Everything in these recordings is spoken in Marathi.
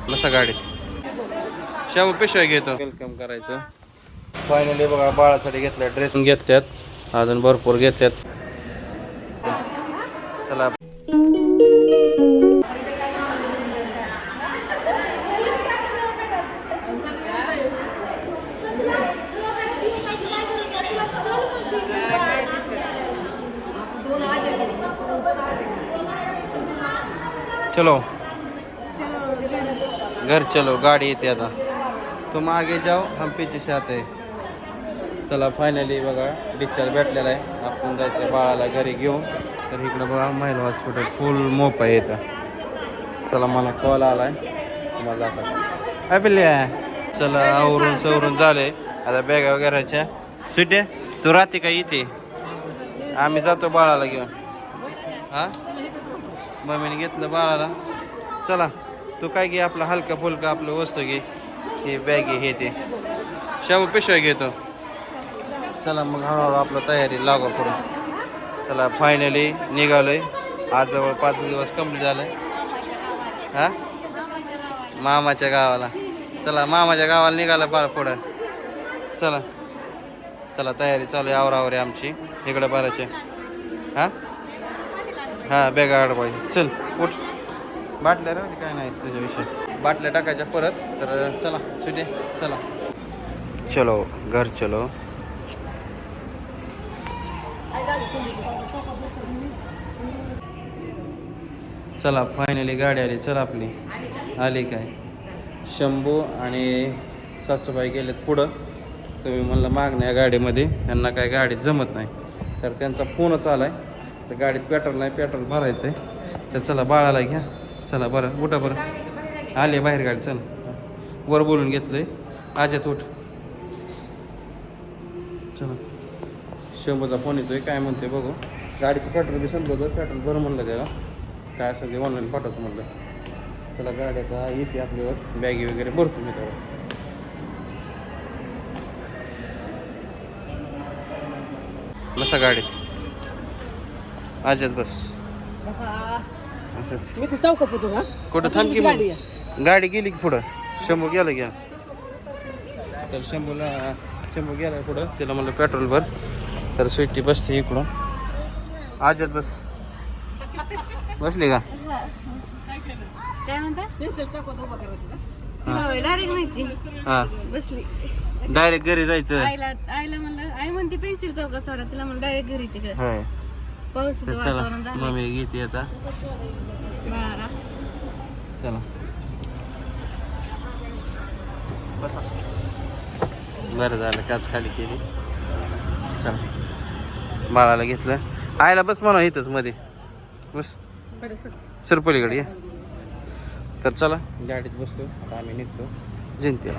बसा गाडीत. शामू पिशव्या घेतो. वेलकम करायचं. फायनली बघा बाळासाठी घेतल्या ड्रेस घेतल्यात अजून भरपूर घेतल्यात. चला चलो घर चलो. गाडी येते आता. तुम आगे जाओ हम पीछे से आते. चला फायनली बघा डिस्चार्ज भेटलेला आहे. आपण जायचं बाळाला घरी घेऊन. तर इकडं बघा महिला हॉस्पिटल फुल मोप आहे इथं. चला मला कॉल आलाय तुम्हाला दाखवतो. काय पिल्ल्या. चला आवरून सवरून झाले आता बॅगा वगैरेच्या. सुटे तू राहते का इथे. आम्ही जातो बाळाला घेऊन. हा मम्मीने घेतलं बाळाला. चला तू काय घे आपलं हलका फुलका आपलं वस्तू घे. हे बॅग हे ते शामू पिशव्या घेतो. चला मग हळूहळू आपलं तयारी लागो पुढं. चला फायनली निघालोय. आज जवळ 5 दिवस कंप्लीट झालं. हा मामाच्या गावाला. चला मामाच्या गावाला निघालं बाळ पुढं. चला चला तयारी चालू आहे. आवरावरी आमची इकडं बाराचे. हां हां बॅगा आड पाहिजे. चल उठ. बाटल्या राहते काय नाही त्याच्याविषयी. बाटल्या टाकायच्या परत. तर चला सुटे चला. चलो घर चलो. चला फायनली गाडी आली. चल आपली आली काय. शंभू आणि सासूबाई गेलेत पुढं. तुम्ही म्हणलं मागण्या गाडीमध्ये त्यांना काय गाडीत जमत नाही. तर त्यांचा फोनच आला आहे. तर गाडीत पेट्रोल नाही. पेट्रोल भरायचं आहे. तर चला बाळाला घ्या. चला बरं उठा बरं. आले बाहेर गाडी. चल वर बोलून घेतलं आहे. आज्यात उठ. चला शंभूचा फोन येतोय. काय म्हणते बघू. गाडीचं पेट्रोल बी संपलं होतं. पेट्रोल बरं म्हणलं त्याला. काय असेल ते ऑनलाईन पाठवतो म्हणलं. चला गाडी आता येते आपल्यावर. बॅगी वगैरे भरतो मी तेव्हा. बसा गाडीत. आज्यात बस. मी ते चौकापुतून ना कुठं थांब की मग. गाडी गेली की पुढं. शंभू गेला घ्या. तर शंभू गेला पुढं. त्याला म्हणलं पेट्रोल भर. तर स्वीटी बसते इकडून. आज्यात बस. बसली का. काय म्हणता पेन्सिल चौकात उभा करायची डायरेक्ट न्यायची. हा बसली डायरेक्ट घरी जायचं. आईला म्हणलं आई म्हणते पेन्सिल चौकात सोडा. तिला म्हणलं डायरेक्ट घरी तिकडे. होय पावसाचं वातावरण झालं. मम्मी घेते आता. बाळा चला बरं झालं काच खाली केली. चला बाळाला घेतलं. आईला बस म्हणा इथंच मध्ये बस. सरपलीकडे या. तर चला गाडीत बसतो आता. आम्ही निघतो जयंतीला.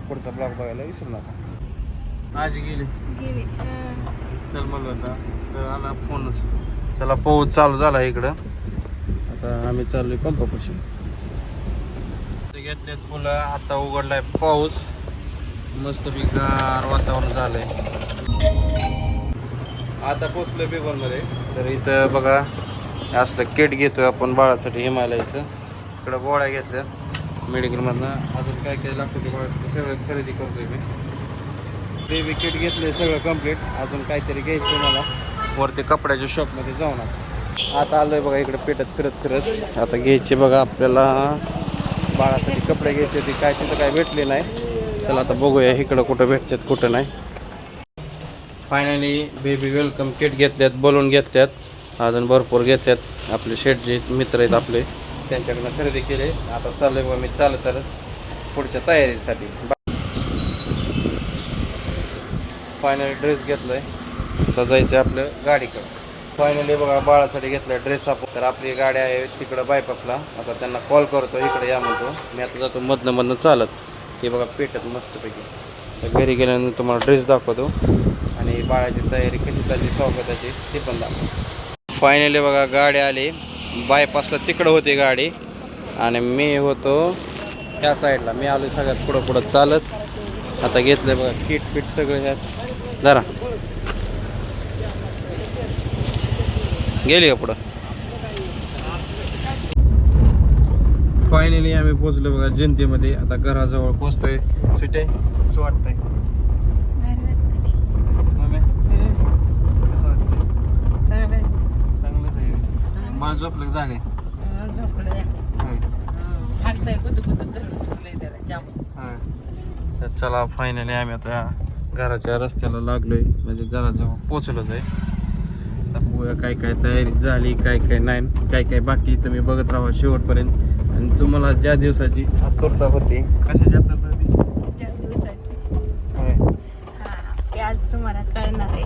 पुढचा ब्लॉग बघायला विसरू नका. आजी गेली. चल म्हणलं आता. तर आला फोनच. चला पाऊस चालू झाला इकडं. आता आम्ही चाललोय पंपापाशी. घेतलेत फुलं. आता उघडलाय पाऊस. मस्त गार वातावरण झालंय. आता पोचलोय बेगोनमध्ये. तर इथं बघा असलं किट घेतोय आपण बाळासाठी हिमालयाचं. इकडं गोळ्या घेतल्या मेडिकलमधनं. अजून काय काय लागतं ते बाळासाठी सगळं खरेदी करतोय मी. बेबी किट घेतलंय सगळं कम्प्लीट. अजून काहीतरी घ्यायचं मला. वरती कपड्याच्या शॉपमध्ये जाऊन आता आलोय बघा इकडे पेटत फिरत. आता घ्यायचे बघा आपल्याला बाळासाठी कपडे घ्यायचे. ते काय तिथं काय भेटले नाही. चला आता बघूया इकडं कुठं भेटतात कुठं नाही. फायनली बेबी वेलकम किट घेतल्यात. बलून घेतल्यात. अजून भरपूर घेतल्यात. आपले शेटचे मित्र आहेत आपले त्यांच्याकडनं खरेदी केले. आता चाललोय बघा मी चालत पुढच्या तयारीसाठी. फायनली ड्रेस घेतलाय. आता जायचं आपलं गाडीकडं. फायनली बघा बाळासाठी घेतला ड्रेस आपण. तर आपली गाडी आहे तिकडं बायपासला. आता त्यांना कॉल करतो इकडे या म्हणतो. मी आता जातो मधनं चालत. हे बघा पेटत मस्तपैकी. तर घरी गेल्यानंतर तुम्हाला ड्रेस दाखवतो आणि बाळाची तयारी कशी चालली स्वागताची ते पण दाखवतो. फायनली बघा गाडी आली. बायपासला तिकडं होती गाडी आणि मी होतो ह्या साईडला. मी आलो सगळ्यात पुढं चालत. आता घेतलं बघा किट सगळं ह्यात. जरा गेली का पुढं. फायनली आम्ही पोहोचलो बघा जनतेमध्ये. आता घराजवळ पोहोचतोय. सुटे असं वाटतंय मम्मी? कसं वाटतंय? चांगलंच आहे. बाळ झोपलं का जागे? होय. होय. तर चला फायनली आम्ही आता घराच्या रस्त्याला लागलोय, म्हणजे घराजवळ पोहोचलोच आहे. आता बघूया काय काय तयारी झाली, काय काय नाही, काय काय बाकी. तुम्ही बघत राहा शेवटपर्यंत. आणि तुम्हाला ज्या दिवसाची आतुरता होती, कशाची आतुरता होती? होय. ते आज तुम्हाला कळणार आहे.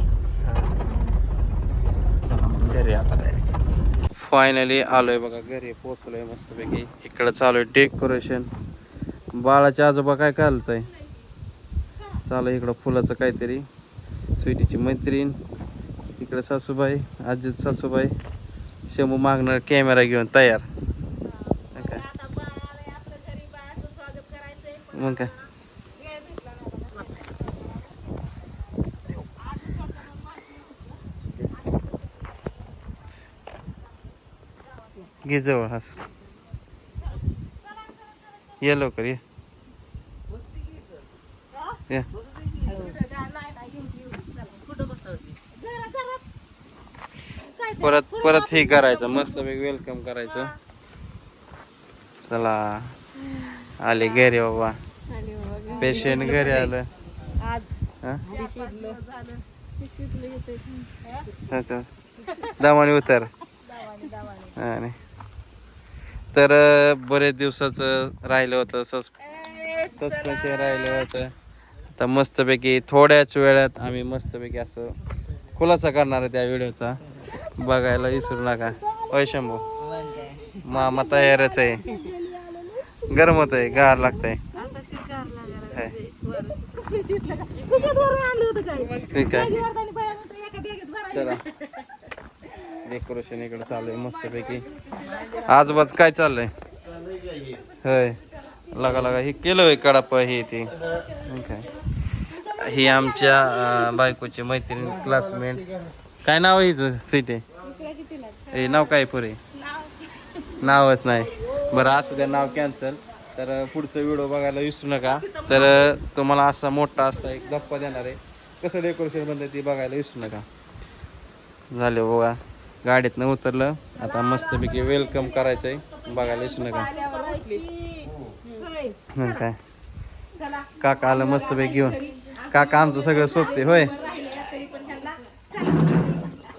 चला मग घरी आता डायरेक्ट. फायनली आलोय बघा घरी, पोहोचलोय मस्तपैकी. इकडं चालू आहे डेकोरेशन. बाळाचे आजोबा काय करायचंय चालू इकडं फुलाचं काहीतरी. स्वीटीची मैत्रीण इकडे, सासूबाई, आजीत सासूबाई. शंभू मागणार कॅमेरा घेऊन तयार. मग काय घे जवळ हस. ये लवकर ये. ये. परत हे करायचं, मस्त वेलकम करायचं. चला आले घरी बाबा. पेशंट घरी आलं. दामाने उतर. तर बरेच दिवसाचं राहिलं होतं, सस्पेन्शन राहिलं होतं. आता मस्तपैकी थोड्याच वेळात आम्ही मस्तपैकी असं खुलासा करणार आहे त्या व्हिडिओचा. बघायला विसरू नका. होय शंभू? मामा तयारच आहे. गरम होत आहे, गार लागतंय. ठीक आहे. चला डेकोरेशन इकडे चालू आहे मस्तपैकी. आजूबाजू काय चाललंय? होय. लगा हे केलं होय कडाप हे ते काय. ही आमच्या बायकोची मैत्रीण, क्लासमेट. काय नाव आहे हिचं? सीटे हे नाव काय पुरे? नावच नाही. बरं असू द्या, नाव कॅन्सल. तर पुढचा व्हिडिओ बघायला विसरू नका. तर तुम्हाला असा मोठा असा एक धप्पा देणार आहे. कसं डेकोरेशन बनतं ते बघायला विसरू नका. झालं बघा, गाडीतनं उतरलं. आता मस्तपैकी वेलकम करायचंय, बघायला विसरू नका. काय काका आलं मस्तपैकी घेऊन. काका आमचं सगळं सोबते. होय.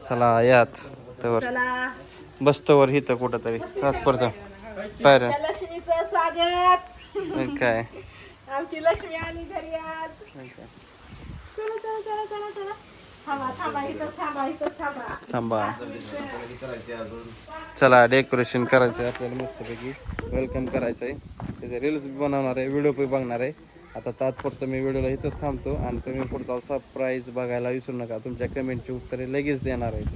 चला यात तर बसतोवर हिथं कुठं तरी परत पायऱ्या. लक्ष्मीचं स्वागत. काय आमची लक्ष्मी आली घरी आज. चला चला चला चला चला. थांबा इथंच थांबा. थांबा. चला डेकोरेशन करायचं आहे आपल्याला मस्तपैकी. वेलकम करायचं आहे. त्याचे रील्स बनवणार आहे, व्हिडिओ पण बघणार आहे. आता तात्पुरतं मी व्हिडिओला इथंच थांबतो. आणि तुम्ही पुढचा सरप्राईज बघायला विसरू नका. तुमच्या कमेंटची उत्तरे लगेच देणार आहे.